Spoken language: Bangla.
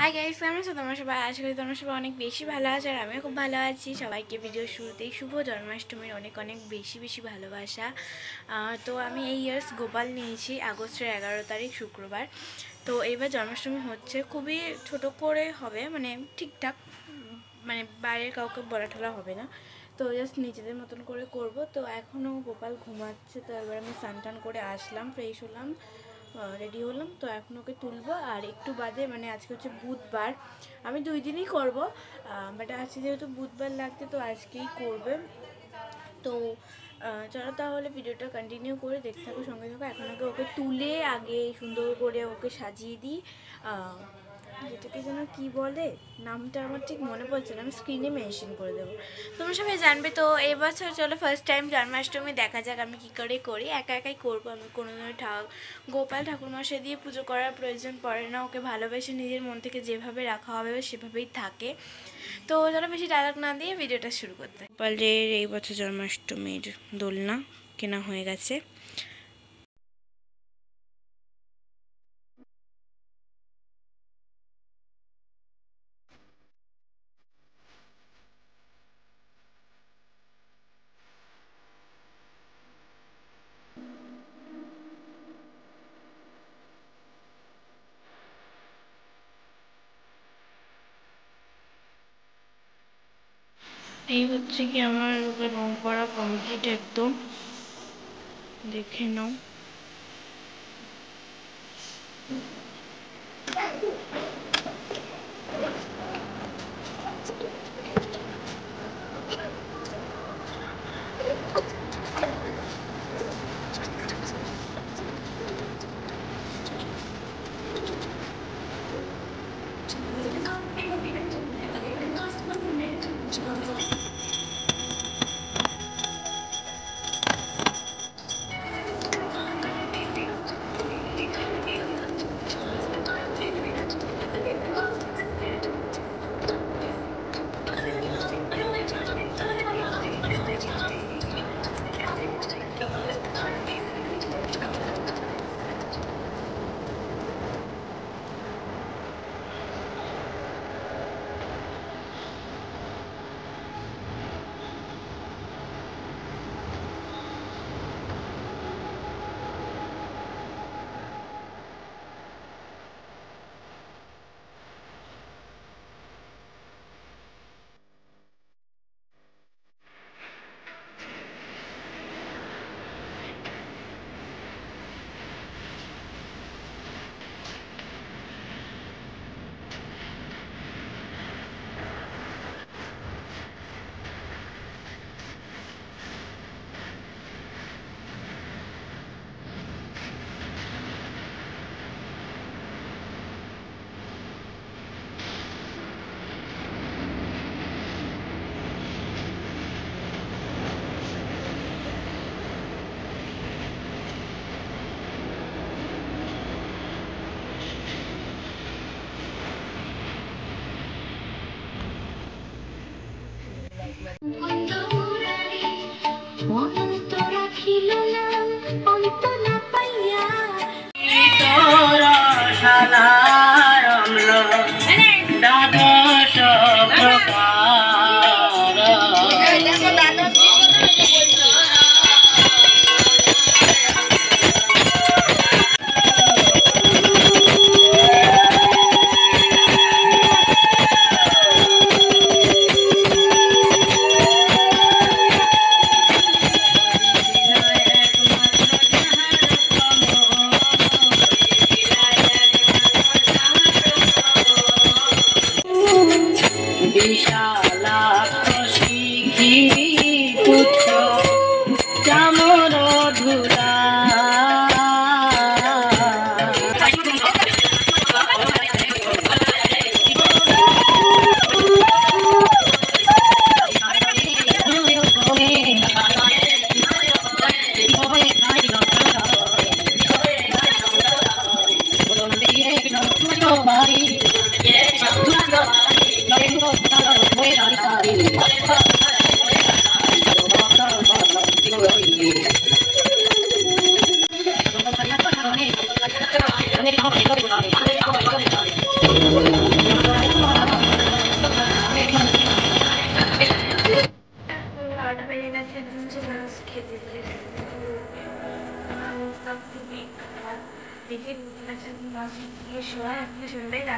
হাই গাইস, কেমন আছো তোমরা সবাই? আশা করি তোমরা সবাই অনেক বেশি ভালো আছো আর আমিও খুব ভালো আছি। সবাইকে ভিডিও শুরুতেই শুভ জন্মাষ্টমীর অনেক অনেক বেশি বেশি ভালোবাসা। তো আমি এই ইয়ার্স গোপাল নিয়েছি আগস্টের 11 তারিখ শুক্রবার। তো এইবার জন্মাষ্টমী হচ্ছে, খুবই ছোট করে হবে, মানে ঠিকঠাক, মানে বাইরের কাউকে বলা ঠোলা হবে না। তো জাস্ট নিজেদের মতন করে করব। তো এখনও গোপাল ঘুমাচ্ছে, তো এবার আমি স্নান টান করে আসলাম, ফ্রেশ হলাম, রেডি হলাম। তো এখন ওকে তুলবো আর একটু বাদে, মানে আজকে হচ্ছে বুধবার, আমি 2 দিনই করব, বাট আজকে যেহেতু বুধবার লাগছে তো আজকেই করবে। তো চলো তাহলে ভিডিওটা কন্টিনিউ করে দেখতে থাকো, সঙ্গে থাকো। এখন ওকে তুলে আগে সুন্দর করে ওকে সাজিয়ে দিই, যেটাকে যেন কী বলে, নামটা আমার ঠিক মনে পড়ছে না, আমি স্ক্রিনে মেনশন করে দেবো, তোমরা সবাই জানবে। তো এবছর চলো ফার্স্ট টাইম জন্মাষ্টমী, দেখা যাক আমি কী করে করি। একা একাই করবো, আমি কোনো গোপাল ঠাকুরমশাই দিয়ে পুজো করার প্রয়োজন পড়ে না, ওকে ভালোবেসে নিজের মন থেকে যেভাবে রাখা হবে সেভাবেই থাকে। তো চলো বেশি ডায়লগ না দিয়ে ভিডিওটা শুরু করতে। গোপালের এই বছর জন্মাষ্টমীর দোলনা কেনা হয়ে গেছে। এই হচ্ছে কি আমার রং করা কমপ্লিট, একদম দেখে নাও। এসো, শুনবে না?